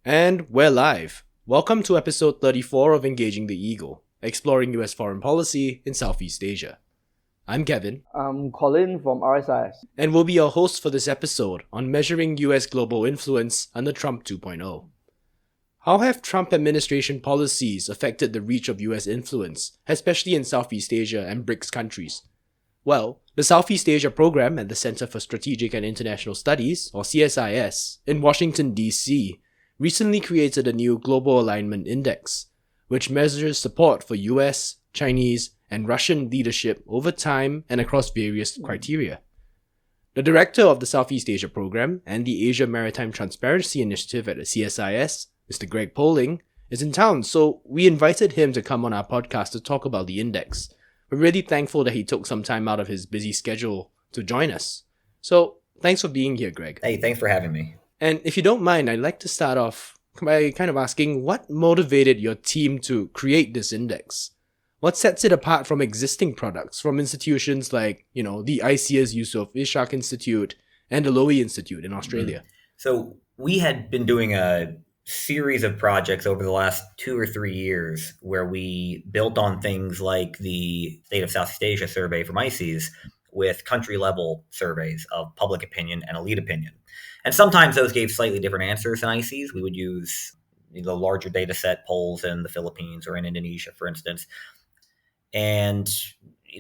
And we're live. Welcome to episode 34 of Engaging the Eagle, exploring US foreign policy in Southeast Asia. I'm Kevin. I'm Colin from RSIS. And we'll be your host for this episode on measuring US global influence under Trump 2.0. How have Trump administration policies affected the reach of US influence, especially in Southeast Asia and BRICS countries? Well, the Southeast Asia program at the Center for Strategic and International Studies, or CSIS, in Washington, D.C., recently created a new Global Alignment Index, which measures support for US, Chinese, and Russian leadership over time and across various criteria. The director of the Southeast Asia program and the Asia Maritime Transparency Initiative at the CSIS, Mr. Greg Poling, is in town, so we invited him to come on our podcast to talk about the index. We're really thankful that he took some time out of his busy schedule to join us. So, thanks for being here, Greg. Hey, thanks for having me. And if you don't mind, I'd like to start off by kind of asking what motivated your team to create this index? What sets it apart from existing products from institutions like, the ICS Yusof Ishak Institute and the Lowy Institute in Australia? So we had been doing a series of projects over the last 2 or 3 years where we built on things like the State of Southeast Asia survey from ICES with country-level surveys of public opinion and elite opinion. And sometimes those gave slightly different answers than ICES. We would use the larger data set polls in the Philippines or in Indonesia, for instance. And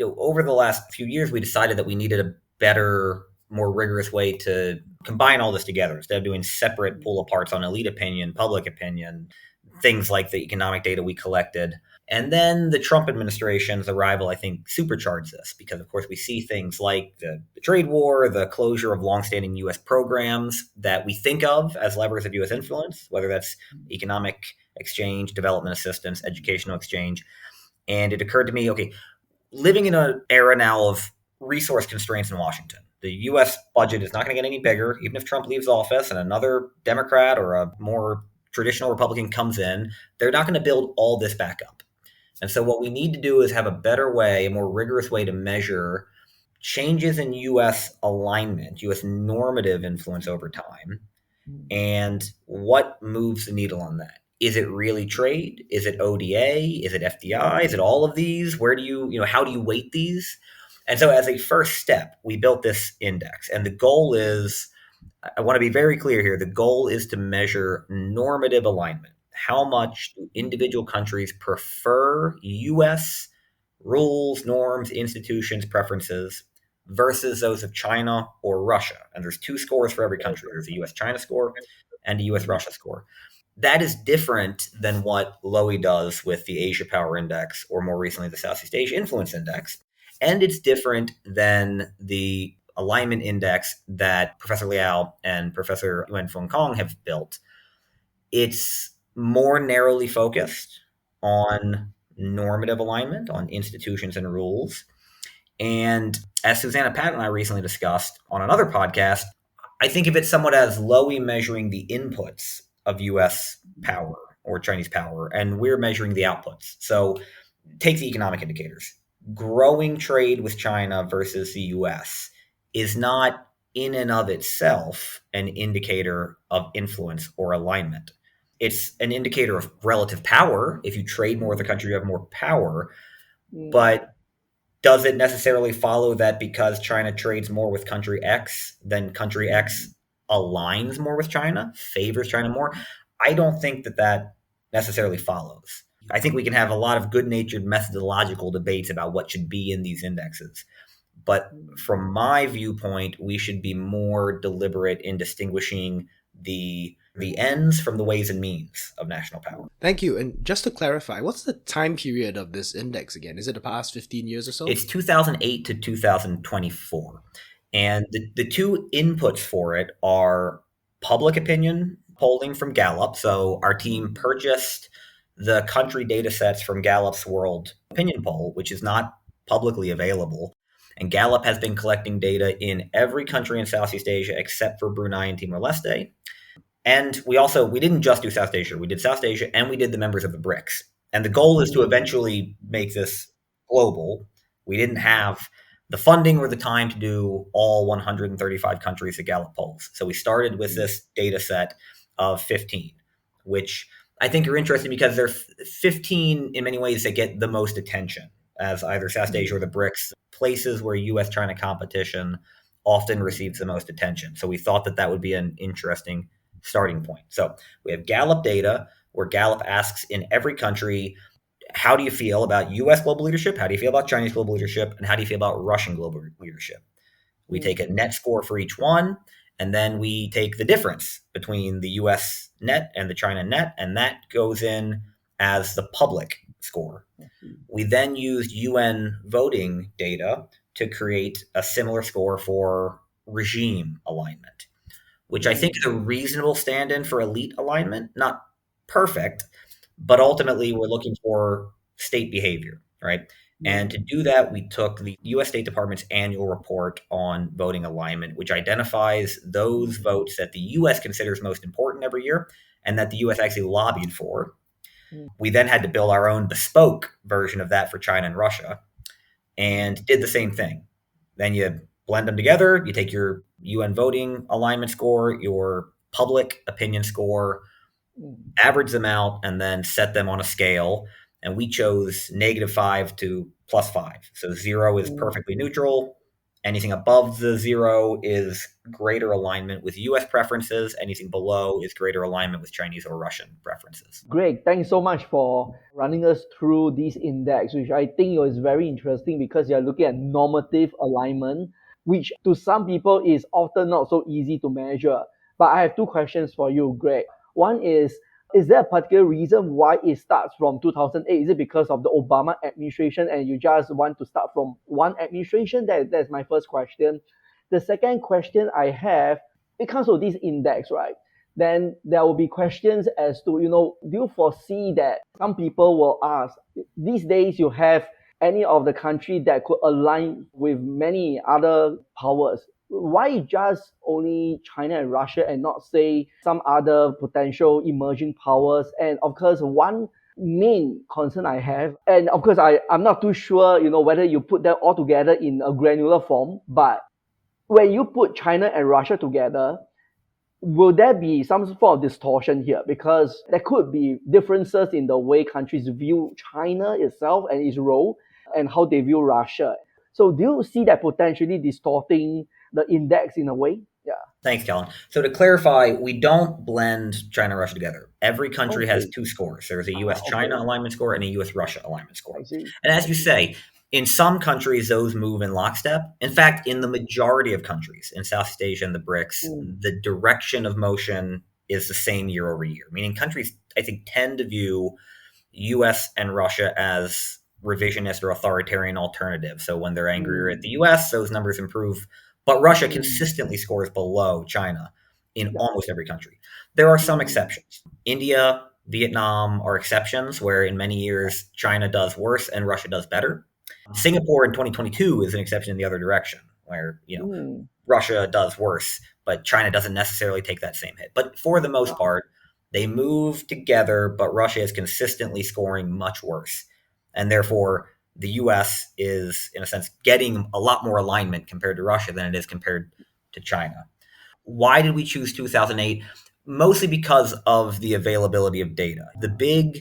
over the last few years, we decided that we needed a better, more rigorous way to combine all this together instead of doing separate pull-aparts on elite opinion, public opinion, things like the economic data we collected. And then the Trump administration's arrival, I think, supercharged this because, of course, we see things like the trade war, the closure of longstanding U.S. programs that we think of as levers of U.S. influence, whether that's economic exchange, development assistance, educational exchange. And it occurred to me, okay, living in an era now of resource constraints in Washington, the U.S. budget is not going to get any bigger, even if Trump leaves office and another Democrat or a more traditional Republican comes in, they're not going to build all this back up. And so what we need to do is have a better way, a more rigorous way to measure changes in U.S. alignment, U.S. normative influence over time, and what moves the needle on that. Is it really trade? Is it ODA? Is it FDI? Is it all of these? Where do you, how do you weight these? And so as a first step, we built this index. And the goal is, I want to be very clear here, the goal is to measure normative alignment. How much do individual countries prefer U.S. rules, norms, institutions, preferences versus those of China or Russia? And there's 2 scores for every country. There's a U.S.-China score and a U.S.-Russia score. That is different than what Lowy does with the Asia Power Index or more recently the Southeast Asia Influence Index. And it's different than the alignment index that Professor Liao and Professor Yuan Feng Kong have built. It's more narrowly focused on normative alignment, on institutions and rules. And as Susanna Pat and I recently discussed on another podcast, I think of it somewhat as Lowy measuring the inputs of U.S. power or Chinese power, and we're measuring the outputs. So take the economic indicators. Growing trade with China versus the U.S. is not in and of itself an indicator of influence or alignment. It's an indicator of relative power. If you trade more with a country, you have more power. But does it necessarily follow that because China trades more with country X, then country X aligns more with China, favors China more? I don't think that necessarily follows. I think we can have a lot of good-natured methodological debates about what should be in these indexes. But from my viewpoint, we should be more deliberate in distinguishing the ends from the ways and means of national power. Thank you. And just to clarify, what's the time period of this index again? Is it the past 15 years or so? It's 2008 to 2024. And the 2 inputs for it are public opinion polling from Gallup. So our team purchased the country data sets from Gallup's World Opinion Poll, which is not publicly available. And Gallup has been collecting data in every country in Southeast Asia except for Brunei and Timor-Leste. And we didn't just do South Asia. We did South Asia and we did the members of the BRICS. And the goal is to eventually make this global. We didn't have the funding or the time to do all 135 countries that Gallup polls. So we started with this data set of 15. which I think are interesting because they're 15 in many ways that get the most attention as either South Asia or the BRICS, places where US-China competition often receives the most attention. So we thought that that would be an interesting starting point. So we have Gallup data, where Gallup asks in every country, how do you feel about US global leadership? How do you feel about Chinese global leadership? And how do you feel about Russian global leadership? We take a net score for each one, and then we take the difference between the US net and the China net, and that goes in as the public score. We then used UN voting data to create a similar score for regime alignment, which I think is a reasonable stand-in for elite alignment. Not perfect, but ultimately we're looking for state behavior, right? And to do that, we took the US State Department's annual report on voting alignment, which identifies those votes that the US considers most important every year and that the US actually lobbied for. We then had to build our own bespoke version of that for China and Russia and did the same thing. Then you blend them together, you take your UN voting alignment score, your public opinion score, average them out, and then set them on a scale. And we chose -5 to +5. So 0 is perfectly neutral. Anything above the 0 is greater alignment with US preferences. Anything below is greater alignment with Chinese or Russian preferences. Great. Thanks so much for running us through this index, which I think is very interesting because you're looking at normative alignment, which to some people is often not so easy to measure. But I have two questions for you, Greg. One is there a particular reason why it starts from 2008? Is it because of the Obama administration and you just want to start from one administration? That's my first question. The second question I have, it comes with this index, right? Then there will be questions as to, do you foresee that some people will ask, these days you have any of the country that could align with many other powers? Why just only China and Russia and not, say, some other potential emerging powers? And of course, one main concern I have, and of course, I'm not too sure, whether you put them all together in a granular form, but when you put China and Russia together, will there be some form of distortion here? Because there could be differences in the way countries view China itself and its role and how they view Russia. So do you see that potentially distorting the index in a way? Yeah. Thanks, Kellen. So to clarify, we don't blend China and Russia together. Every country has two scores. There's a US-China alignment score and a US-Russia alignment score. I see. And as you say, in some countries, those move in lockstep. In fact, in the majority of countries in Southeast Asia and the BRICS, the direction of motion is the same year over year, meaning countries, I think, tend to view US and Russia as revisionist or authoritarian alternatives. So when they're angrier at the US, those numbers improve. But Russia consistently scores below China in almost every country. There are some exceptions. India, Vietnam are exceptions where in many years China does worse and Russia does better. Singapore in 2022 is an exception in the other direction where, Russia does worse, but China doesn't necessarily take that same hit. But for the most part, they move together, but Russia is consistently scoring much worse. And therefore, the US is, in a sense, getting a lot more alignment compared to Russia than it is compared to China. Why did we choose 2008? Mostly because of the availability of data. The big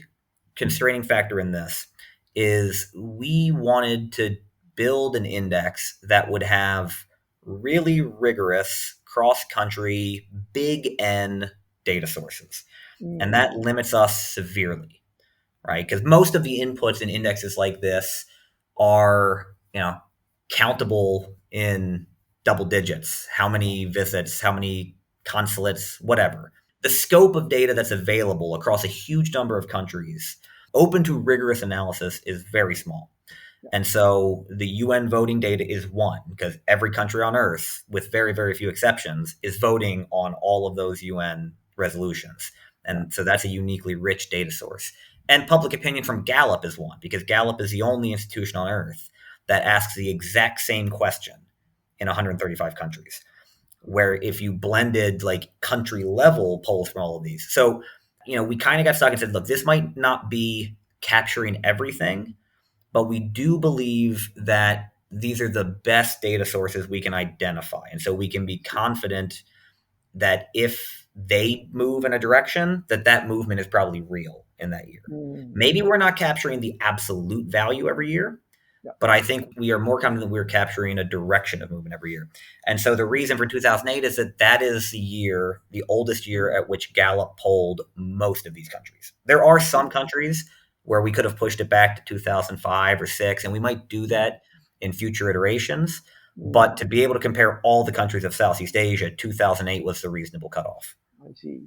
constraining factor in this is we wanted to build an index that would have really rigorous cross-country big N data sources. And that limits us severely, right? Because most of the inputs in indexes like this are, countable in double digits. How many visits, how many consulates, whatever. The scope of data that's available across a huge number of countries, open to rigorous analysis, is very small. And so the UN voting data is one, because every country on Earth, with very, very few exceptions, is voting on all of those UN resolutions. And so that's a uniquely rich data source. And public opinion from Gallup is one, because Gallup is the only institution on Earth that asks the exact same question in 135 countries, where if you blended like country level polls from all of these. So, we kind of got stuck and said, look, this might not be capturing everything, but we do believe that these are the best data sources we can identify. And so we can be confident that if they move in a direction, that movement is probably real in that year. Maybe we're not capturing the absolute value every year, but I think we are more confident that we're capturing a direction of movement every year. And so the reason for 2008 is that is the oldest year at which Gallup polled most of these countries. There are some countries where we could have pushed it back to 2005 or 6, and we might do that in future iterations. But to be able to compare all the countries of Southeast Asia, 2008 was the reasonable cutoff. I see.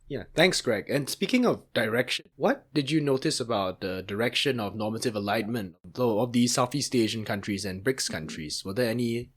Yeah, thanks, Greg. And speaking of direction, what did you notice about the direction of normative alignment of these Southeast Asian countries and BRICS countries? Were there any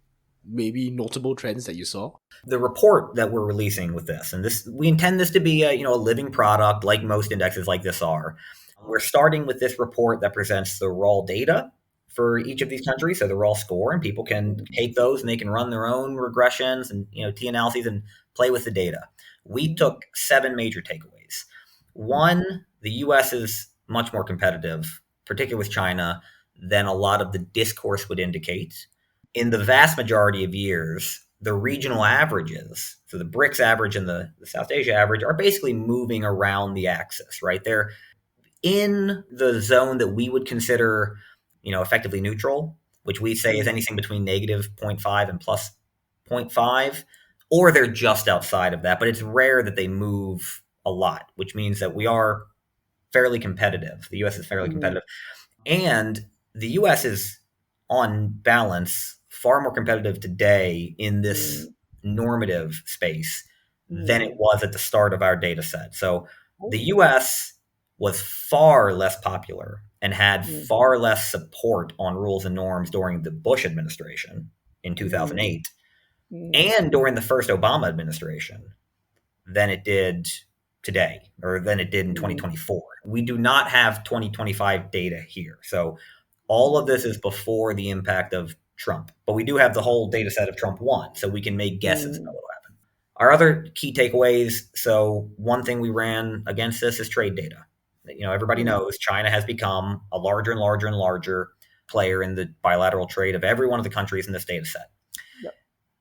maybe notable trends that you saw? The report that we're releasing with this, and we intend this to be a living product, like most indexes like this are. We're starting with this report that presents the raw data for each of these countries, so the raw score, and people can take those and they can run their own regressions and t-analyses and play with the data. We took 7 major takeaways. 1, the U.S. is much more competitive, particularly with China, than a lot of the discourse would indicate. In the vast majority of years, the regional averages, so the BRICS average and the South Asia average, are basically moving around the axis, right? They're in the zone that we would consider, effectively neutral, which we say is anything between negative 0.5 and plus 0.5, or they're just outside of that. But it's rare that they move a lot, which means that we are fairly competitive. The U.S. is fairly competitive. And the U.S. is, on balance, far more competitive today in this normative space than it was at the start of our data set. So the U.S. was far less popular and had far less support on rules and norms during the Bush administration in 2008 and during the first Obama administration than it did today, or than it did in 2024. We do not have 2025 data here. So all of this is before the impact of Trump, but we do have the whole data set of Trump 1, so we can make guesses about what will happen. Our other key takeaways, so one thing we ran against this is trade data. Everybody knows China has become a larger and larger and larger player in the bilateral trade of every one of the countries in this data set. Yep.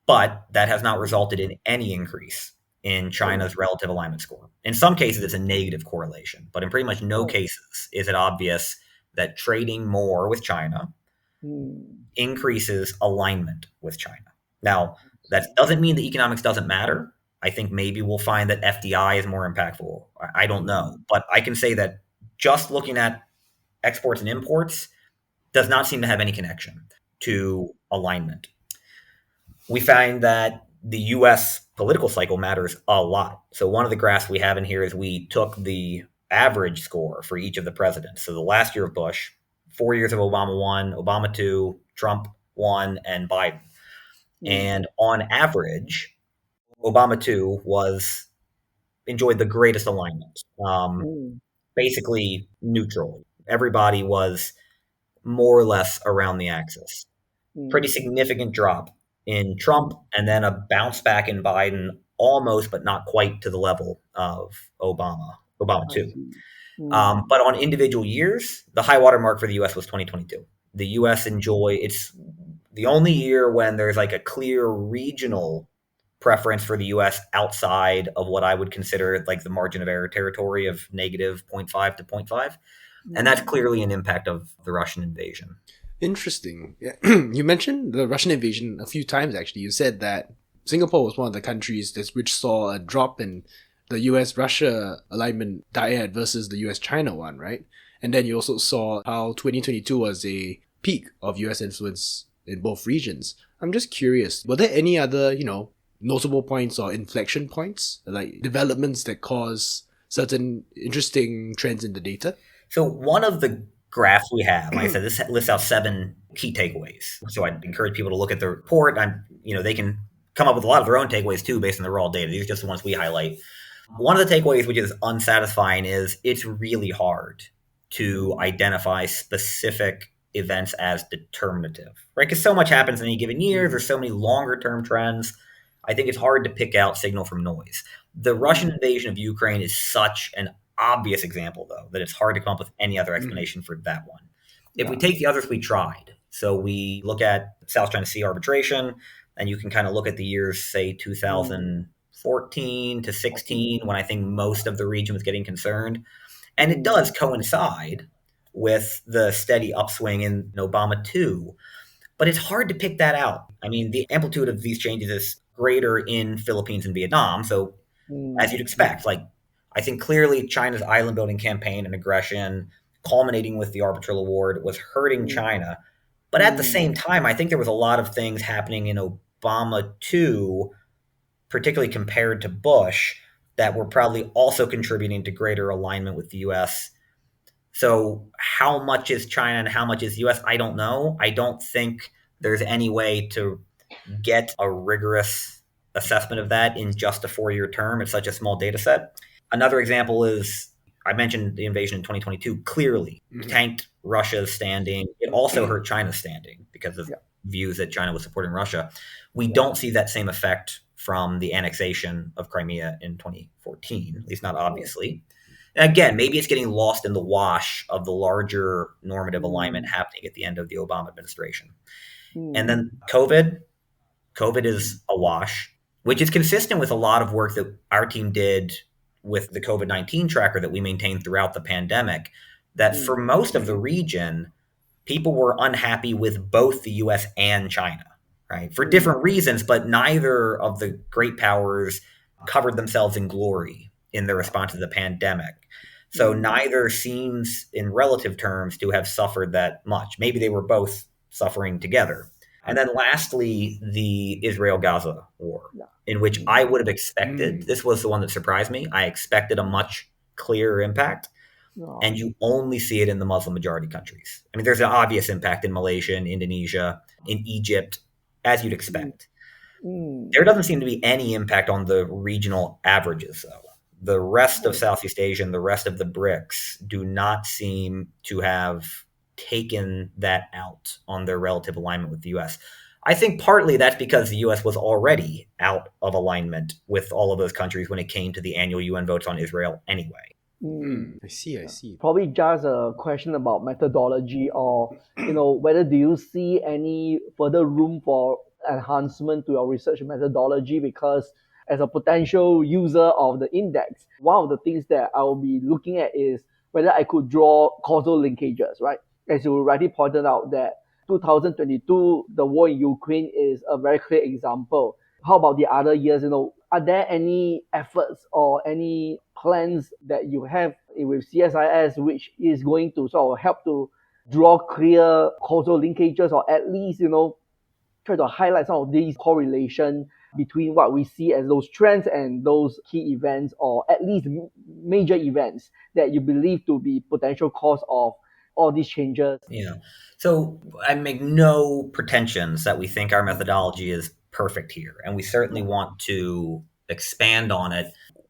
But that has not resulted in any increase in China's relative alignment score. In some cases, it's a negative correlation, but in pretty much no cases is it obvious that trading more with China increases alignment with China. Now, that doesn't mean that economics doesn't matter. I think maybe we'll find that FDI is more impactful. I don't know. But I can say that just looking at exports and imports does not seem to have any connection to alignment. We find that the U.S. political cycle matters a lot. So one of the graphs we have in here is we took the average score for each of the presidents. So the last year of Bush, 4 years of Obama 1, Obama 2, Trump 1, and Biden. And on average, Obama 2 enjoyed the greatest alignment, basically neutral. Everybody was more or less around the axis. Pretty significant drop in Trump, and then a bounce back in Biden, almost but not quite to the level of Obama 2. But on individual years, the high water mark for the U.S. was 2022. The U.S. it's the only year when there's like a clear regional preference for the U.S. outside of what I would consider like the margin of error territory of negative 0.5 to 0.5. And that's clearly an impact of the Russian invasion. Interesting. Yeah. You mentioned the Russian invasion a few times, actually. You said that Singapore was one of the countries which saw a drop in the US-Russia alignment dyad versus the US-China one, right? And then you also saw how 2022 was a peak of US influence in both regions. I'm just curious, were there any other, notable points or inflection points, like developments that cause certain interesting trends in the data? So one of the graphs we have, like I said, this lists out 7 key takeaways. So I'd encourage people to look at the report. They can come up with a lot of their own takeaways too, based on the raw data. These are just the ones we highlight. One of the takeaways, which is unsatisfying, is it's really hard to identify specific events as determinative, right? Because so much happens in any given year. There's so many longer term trends. I think it's hard to pick out signal from noise. The Russian invasion of Ukraine is such an obvious example, though, that it's hard to come up with any other explanation for that one. If we take the others we tried, so we look at South China Sea arbitration, and you can kind of look at the years, say, 2004 14 to 16 when I think most of the region was getting concerned. And it does coincide with the steady upswing in Obama 2. But it's hard to pick that out. I mean, the amplitude of these changes is greater in Philippines and Vietnam. So as you'd expect, like I think clearly China's island building campaign and aggression culminating with the arbitral award was hurting China. But at the same time, I think there was a lot of things happening in Obama 2, particularly compared to Bush, that were probably also contributing to greater alignment with the US. So how much is China and how much is US? I don't know. I don't think there's any way to get a rigorous assessment of that in just a 4-year term. It's such a small data set. Another example is I mentioned the invasion in 2022 clearly tanked Russia's standing. It also hurt China's standing because of views that China was supporting Russia. We don't see that same effect from the annexation of Crimea in 2014, at least not obviously. And again, maybe it's getting lost in the wash of the larger normative alignment happening at the end of the Obama administration. And then COVID is a wash, which is consistent with a lot of work that our team did with the COVID-19 tracker that we maintained throughout the pandemic, that for most of the region, people were unhappy with both the US and China, right? For different reasons, but neither of the great powers covered themselves in glory in their response to the pandemic. So neither seems, in relative terms, to have suffered that much. Maybe they were both suffering together. And then lastly, the Israel-Gaza war, in which I would have expected, this was the one that surprised me, I expected a much clearer impact. And you only see it in the Muslim majority countries. I mean, there's an obvious impact in Malaysia, in Indonesia, in Egypt, as you'd expect. There doesn't seem to be any impact on the regional averages, though. The rest of Southeast Asia and the rest of the BRICS do not seem to have taken that out on their relative alignment with the US. I think partly that's because the US was already out of alignment with all of those countries when it came to the annual UN votes on Israel anyway. I see. Probably just a question about methodology or, whether do you see any further room for enhancement to your research methodology? Because as a potential user of the index, one of the things that I will be looking at is whether I could draw causal linkages, right? As you rightly pointed out that 2022, the war in Ukraine is a very clear example. How about the other years? Are there any efforts or any plans that you have with CSIS which is going to sort of help to draw clear causal linkages or at least, try to highlight some of these correlation between what we see as those trends and those key events or at least major events that you believe to be potential cause of all these changes? Yeah. So I make no pretensions that we think our methodology is perfect here, and we certainly want to expand on it.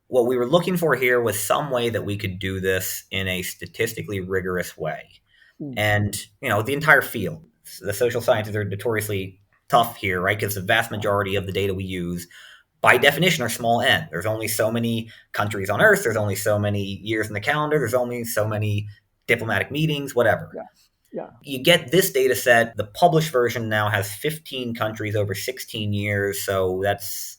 What we were looking for here was some way that we could do this in a statistically rigorous way. And, the entire field, the social sciences are notoriously tough here, right? Because the vast majority of the data we use, by definition, are small n. There's only so many countries on Earth. There's only so many years in the calendar. There's only so many diplomatic meetings, whatever. You get this data set. The published version now has 15 countries over 16 years. So that's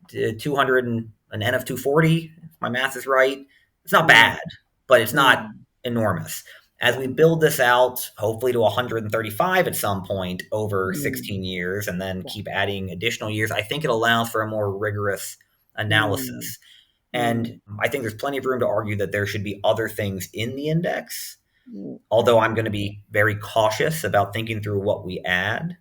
200 and an N of 240, if my math is right. It's not bad, but it's not enormous. As we build this out, hopefully to 135 at some point over 16 years, and then keep adding additional years, I think it allows for a more rigorous analysis. And I think there's plenty of room to argue that there should be other things in the index, although I'm going to be very cautious about thinking through what we add.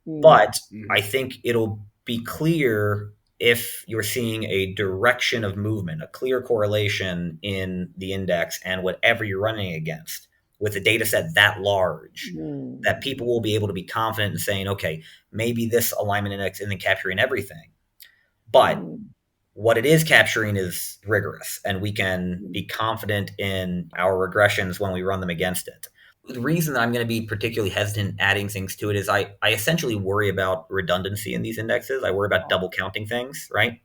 But I think it'll be clear if you're seeing a direction of movement, a clear correlation in the index and whatever you're running against with a data set that large, that people will be able to be confident in saying, okay, maybe this alignment index isn't capturing everything, but what it is capturing is rigorous, and we can be confident in our regressions when we run them against it. The reason that I'm going to be particularly hesitant adding things to it is I essentially worry about redundancy in these indexes. I worry about double counting things, right?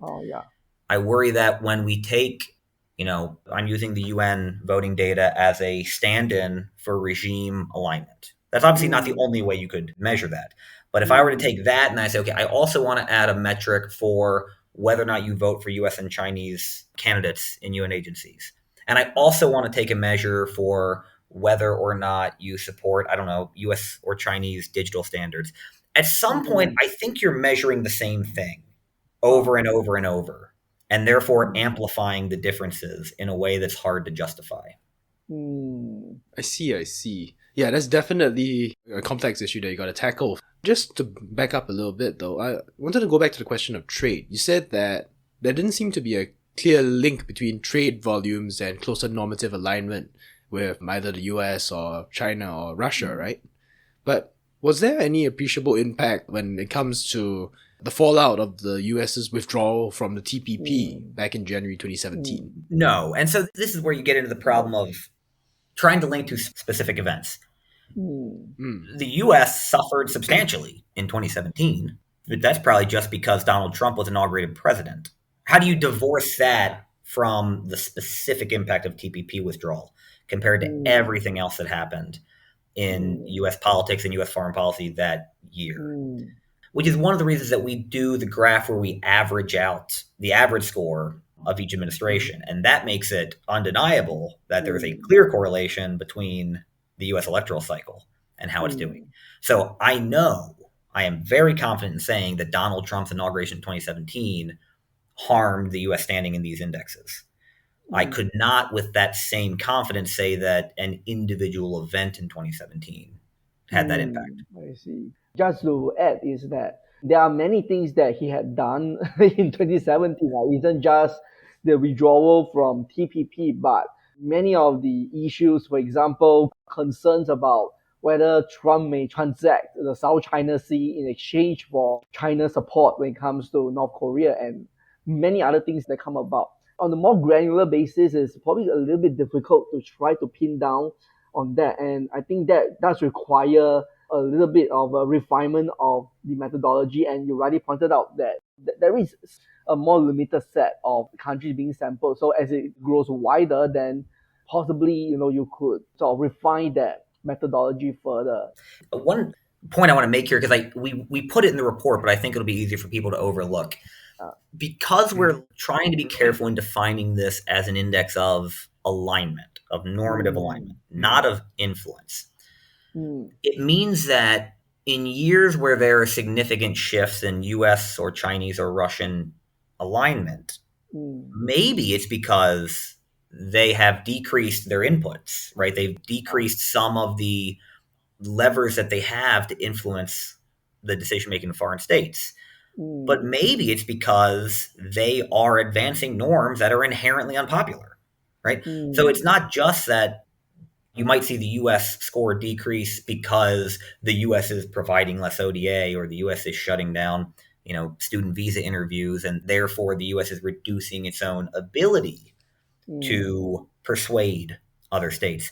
I worry that when we take, I'm using the UN voting data as a stand-in for regime alignment. That's obviously not the only way you could measure that. But if I were to take that and I say, okay, I also want to add a metric for whether or not you vote for US and Chinese candidates in UN agencies. And I also want to take a measure for whether or not you support, I don't know, US or Chinese digital standards. At some point, I think you're measuring the same thing over and over and over, and therefore amplifying the differences in a way that's hard to justify. I see. Yeah, that's definitely a complex issue that you got to tackle. Just to back up a little bit, though, I wanted to go back to the question of trade. You said that there didn't seem to be a clear link between trade volumes and closer normative alignment with either the US or China or Russia, right? But was there any appreciable impact when it comes to the fallout of the US's withdrawal from the TPP back in January 2017? No. And so this is where you get into the problem of trying to link to specific events. The US suffered substantially in 2017, but that's probably just because Donald Trump was inaugurated president. How do you divorce that from the specific impact of TPP withdrawal compared to everything else that happened in US politics and US foreign policy that year? Which is one of the reasons that we do the graph where we average out the average score of each administration. And that makes it undeniable that there is a clear correlation between the US electoral cycle and how it's doing. So I am very confident in saying that Donald Trump's inauguration in 2017 harmed the US standing in these indexes. I could not, with that same confidence, say that an individual event in 2017 had that impact. I see. Just to add is that there are many things that he had done in 2017. It isn't just the withdrawal from TPP, but many of the issues, for example, concerns about whether Trump may transact the South China Sea in exchange for China's support when it comes to North Korea, and many other things that come about. On a more granular basis, it's probably a little bit difficult to try to pin down on that. And I think that does require a little bit of a refinement of the methodology. And you rightly pointed out that there is a more limited set of countries being sampled. So as it grows wider, then possibly, you could sort of refine that methodology further. One point I want to make here, because we put it in the report, but I think it'll be easier for people to overlook. Because we're trying to be careful in defining this as an index of alignment, of normative alignment, not of influence. It means that in years where there are significant shifts in US or Chinese or Russian alignment, maybe it's because they have decreased their inputs, right? They've decreased some of the levers that they have to influence the decision-making of foreign states. But maybe it's because they are advancing norms that are inherently unpopular, right? So it's not just that you might see the US score decrease because the US is providing less ODA or the US is shutting down, student visa interviews, and therefore the US is reducing its own ability to persuade other states.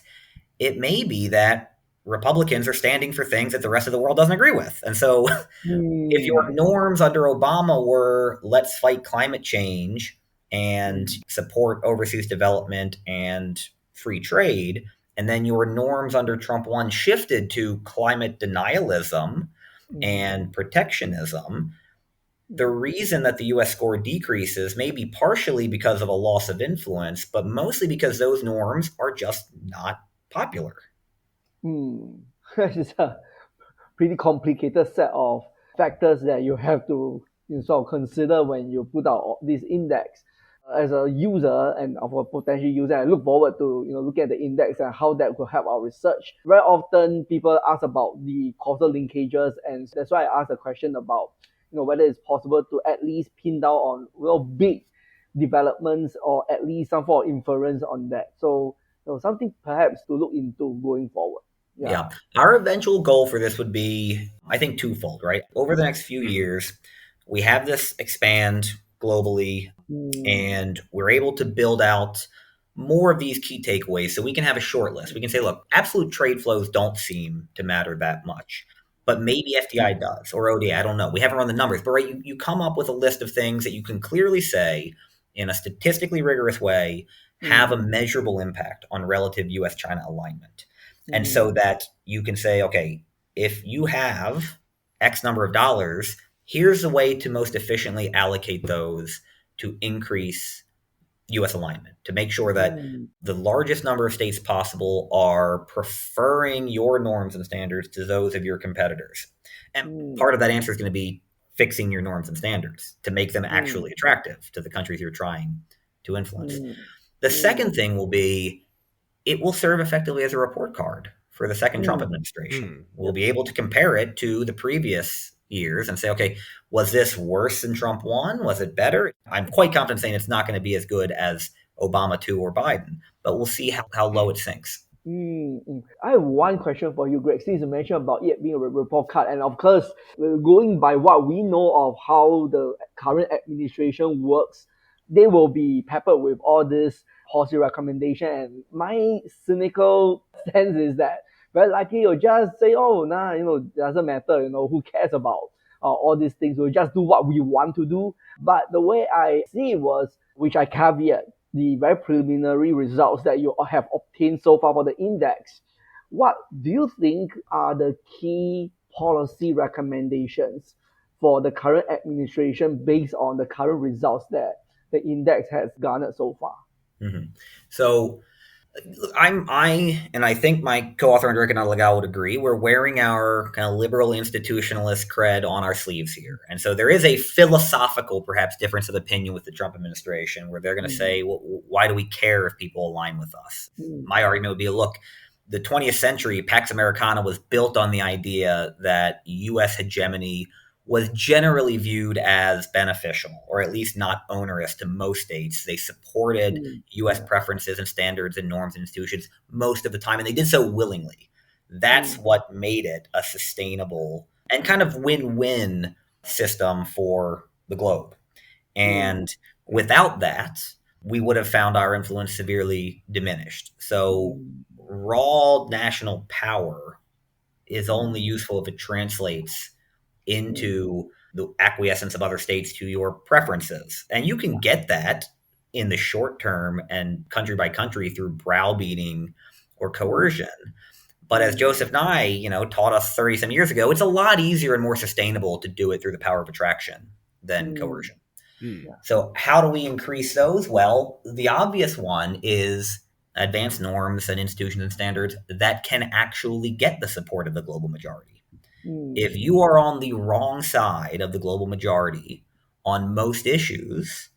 It may be that Republicans are standing for things that the rest of the world doesn't agree with. And so if your norms under Obama were let's fight climate change and support overseas development and free trade, and then your norms under Trump 1 shifted to climate denialism and protectionism, the reason that the US score decreases may be partially because of a loss of influence, but mostly because those norms are just not popular. It's a pretty complicated set of factors that you have to sort of consider when you put out this index. As a user and of a potential user, I look forward to looking at the index and how that will help our research. Very often people ask about the causal linkages, and that's why I asked a question about whether it's possible to at least pin down on big developments or at least some form of inference on that. So something perhaps to look into going forward. Yeah. Our eventual goal for this would be, I think, twofold, right? Over the next few years, we have this expand globally, and we're able to build out more of these key takeaways so we can have a short list. We can say, look, absolute trade flows don't seem to matter that much, but maybe FDI does, or ODA, I don't know. We haven't run the numbers, but right, you come up with a list of things that you can clearly say in a statistically rigorous way have a measurable impact on relative US-China alignment. And so that you can say, okay, if you have X number of dollars Here's the way to most efficiently allocate those to increase U.S. alignment, to make sure that the largest number of states possible are preferring your norms and standards to those of your competitors. And part of that answer is going to be fixing your norms and standards to make them actually attractive to the countries you're trying to influence. The second thing will be it will serve effectively as a report card for the second Trump administration. We'll be able to compare it to the previous years and say, okay, was this worse than Trump 1? Was it better? I'm quite confident saying it's not going to be as good as Obama 2 or Biden, but we'll see how low it sinks. I have one question for you, Greg. Since you mentioned about it being a report card, and of course, going by what we know of how the current administration works, they will be peppered with all this policy recommendation. And my cynical sense is that very likely you'll just say, oh, nah, doesn't matter, who cares about all these things. We'll just do what we want to do. But the way I see it was, which I caveat, the very preliminary results that you have obtained so far for the index, what do you think are the key policy recommendations for the current administration based on the current results that the index has garnered so far? So I think my co-author Enrique Legal would agree, we're wearing our kind of liberal institutionalist cred on our sleeves here. And so there is a philosophical, perhaps, difference of opinion with the Trump administration where they're going to say, well, why do we care if people align with us? My argument would be, look, the 20th century, Pax Americana was built on the idea that U.S. hegemony was generally viewed as beneficial, or at least not onerous to most states. They supported U.S. preferences and standards and norms and institutions most of the time, and they did so willingly. That's what made it a sustainable and kind of win-win system for the globe. And without that, we would have found our influence severely diminished. So raw national power is only useful if it translates into the acquiescence of other states to your preferences. And you can get that in the short term and country by country through browbeating or coercion. But as Joseph Nye, taught us 30 some years ago, it's a lot easier and more sustainable to do it through the power of attraction than coercion. So how do we increase those? Well, the obvious one is advanced norms and institutions and standards that can actually get the support of the global majority. If you are on the wrong side of the global majority on most issues,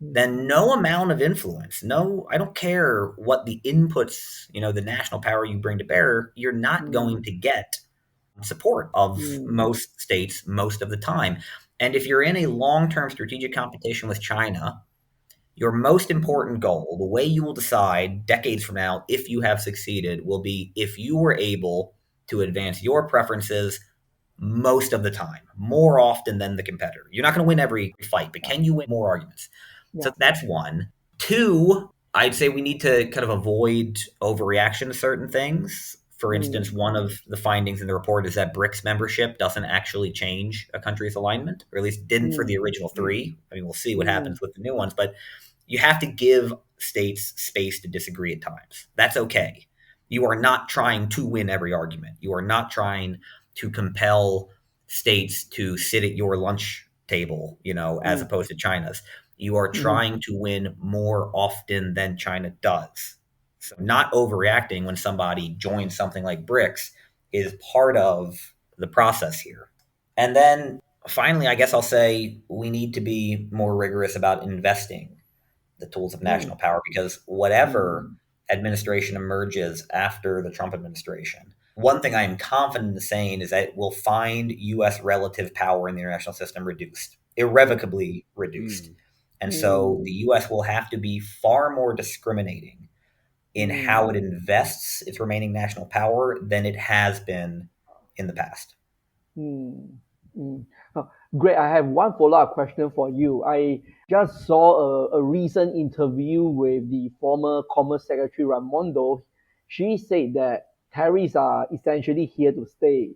then no amount of influence, I don't care what the inputs, the national power you bring to bear, you're not going to get support of most states most of the time. And if you're in a long-term strategic competition with China, your most important goal, the way you will decide decades from now if you have succeeded, will be if you were able to advance your preferences most of the time, more often than the competitor. You're not going to win every fight, but can you win more arguments? So that's one. Two, I'd say we need to kind of avoid overreaction to certain things. For instance, one of the findings in the report is that BRICS membership doesn't actually change a country's alignment, or at least didn't for the original three. I mean, we'll see what happens with the new ones, but you have to give states space to disagree at times. That's okay. You are not trying to win every argument. You are not trying to compel states to sit at your lunch table, as opposed to China's. You are trying to win more often than China does. So not overreacting when somebody joins something like BRICS is part of the process here. And then finally, I guess I'll say we need to be more rigorous about investing the tools of national power, because whatever administration emerges after the Trump administration, one thing I am confident in saying is that it will find U.S. relative power in the international system reduced, irrevocably reduced. And so the U.S. will have to be far more discriminating in how it invests its remaining national power than it has been in the past. Great. I have one follow-up question for you. I just saw a recent interview with the former Commerce Secretary Raimondo. She said that tariffs are essentially here to stay,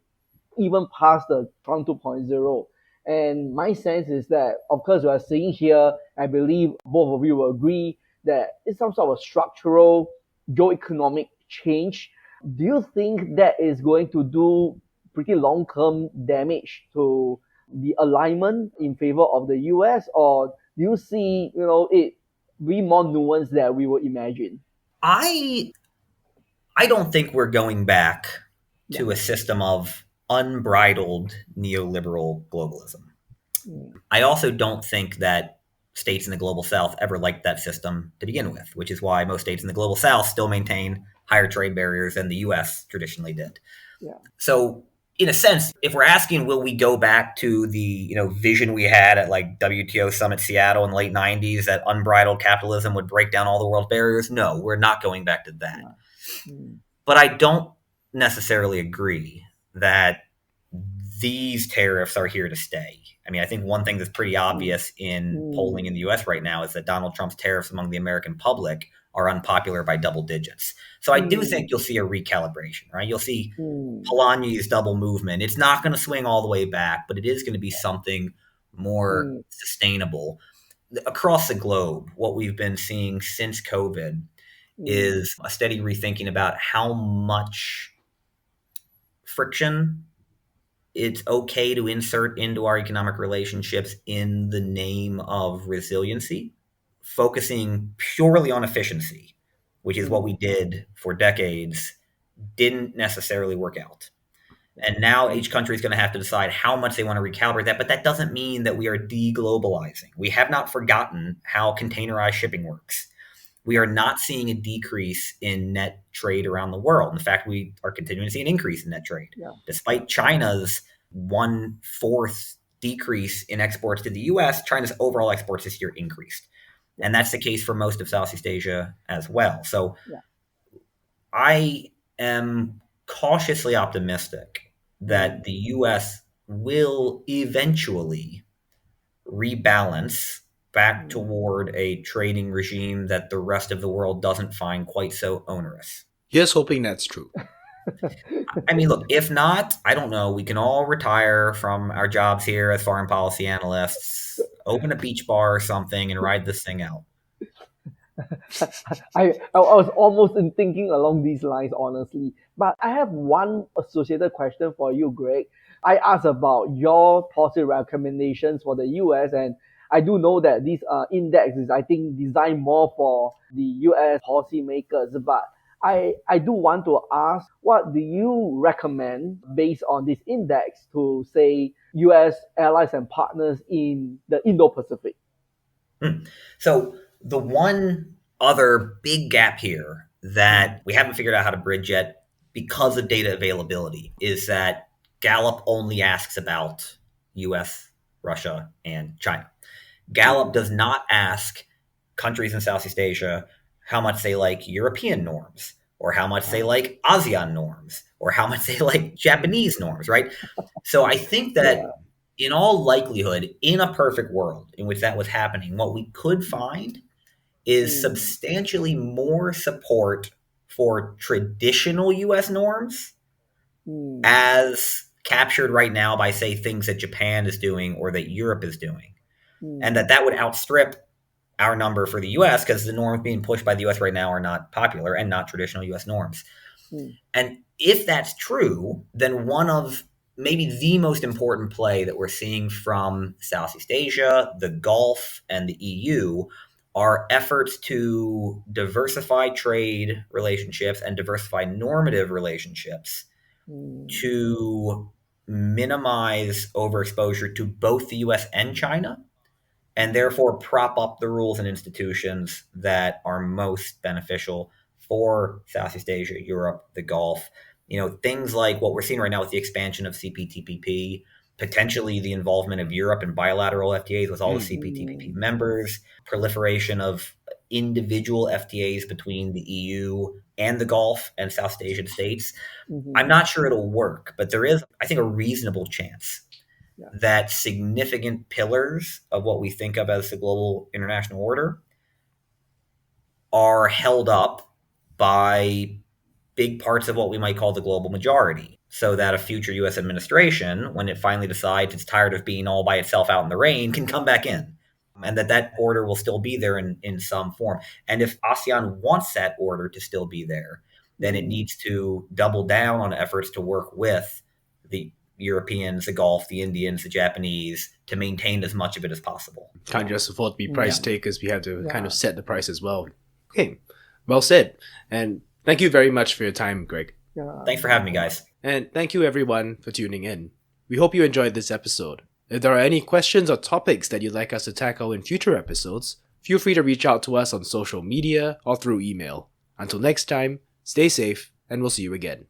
even past the Trump 2.0. And my sense is that, of course, we are seeing here, I believe both of you will agree, that it's some sort of structural geoeconomic change. Do you think that is going to do pretty long-term damage to the alignment in favor of the US, or do you see, it be more nuanced than we would imagine? I don't think we're going back Yeah. to a system of unbridled neoliberal globalism. Mm. I also don't think that states in the global south ever liked that system to begin with, which is why most states in the global south still maintain higher trade barriers than the US traditionally did. Yeah. So in a sense, if we're asking, will we go back to the vision we had at like WTO Summit Seattle in the late 90s that unbridled capitalism would break down all the world's barriers? No, we're not going back to that. Yeah. Mm. But I don't necessarily agree that these tariffs are here to stay. I mean, I think one thing that's pretty obvious in polling in the US right now is that Donald Trump's tariffs among the American public are unpopular by double digits. So I do think you'll see a recalibration, right? You'll see Polanyi's double movement. It's not going to swing all the way back, but it is going to be something more sustainable. Across the globe, what we've been seeing since COVID is a steady rethinking about how much friction it's okay to insert into our economic relationships in the name of resiliency, focusing purely on efficiency, which is what we did for decades, didn't necessarily work out. And now each country is going to have to decide how much they want to recalibrate that. But that doesn't mean that we are deglobalizing. We have not forgotten how containerized shipping works. We are not seeing a decrease in net trade around the world. In fact, we are continuing to see an increase in net trade. Yeah. Despite China's 1/4 decrease in exports to the US, China's overall exports this year increased. And that's the case for most of Southeast Asia as well. So I am cautiously optimistic that the US will eventually rebalance back toward a trading regime that the rest of the world doesn't find quite so onerous. Here's hoping that's true. I mean, look, if not, I don't know. We can all retire from our jobs here as foreign policy analysts, open a beach bar or something, and ride this thing out. I was almost thinking along these lines, honestly. But I have one associated question for you, Greg. I asked about your policy recommendations for the US, and I do know that this index is, I think, designed more for the US policymakers. But I do want to ask, what do you recommend based on this index to, say, US allies and partners in the Indo-Pacific? So the one other big gap here that we haven't figured out how to bridge yet because of data availability is that Gallup only asks about US, Russia, and China. Gallup does not ask countries in Southeast Asia how much they like European norms, or how much they like ASEAN norms, or how much they like Japanese norms, right? So I think that in all likelihood, in a perfect world in which that was happening, what we could find is substantially more support for traditional US norms as captured right now by, say, things that Japan is doing or that Europe is doing. And that would outstrip our number for the US because the norms being pushed by the US right now are not popular and not traditional US norms. And if that's true, then one of maybe the most important play that we're seeing from Southeast Asia, the Gulf, and the EU are efforts to diversify trade relationships and diversify normative relationships to minimize overexposure to both the US and China, and therefore prop up the rules and institutions that are most beneficial for Southeast Asia, Europe, the Gulf. Things like what we're seeing right now with the expansion of CPTPP, potentially the involvement of Europe in bilateral FTAs with all the CPTPP members, proliferation of individual FTAs between the EU and the Gulf and South Asian states. I'm not sure it'll work, but there is, I think, a reasonable chance that significant pillars of what we think of as the global international order are held up by big parts of what we might call the global majority, so that a future U.S. administration, when it finally decides it's tired of being all by itself out in the rain, can come back in, and that order will still be there in some form. And if ASEAN wants that order to still be there, then it needs to double down on efforts to work with the Europeans, the Gulf, the Indians, the Japanese to maintain as much of it as possible. Can't just afford to be price takers. We have to kind of Yeah. set the price as well. Okay, well said. And thank you very much for your time, Greg. Yeah. Thanks for having me, guys. And thank you everyone for tuning in. We hope you enjoyed this episode. If there are any questions or topics that you'd like us to tackle in future episodes, feel free to reach out to us on social media or through email. Until next time, stay safe and we'll see you again.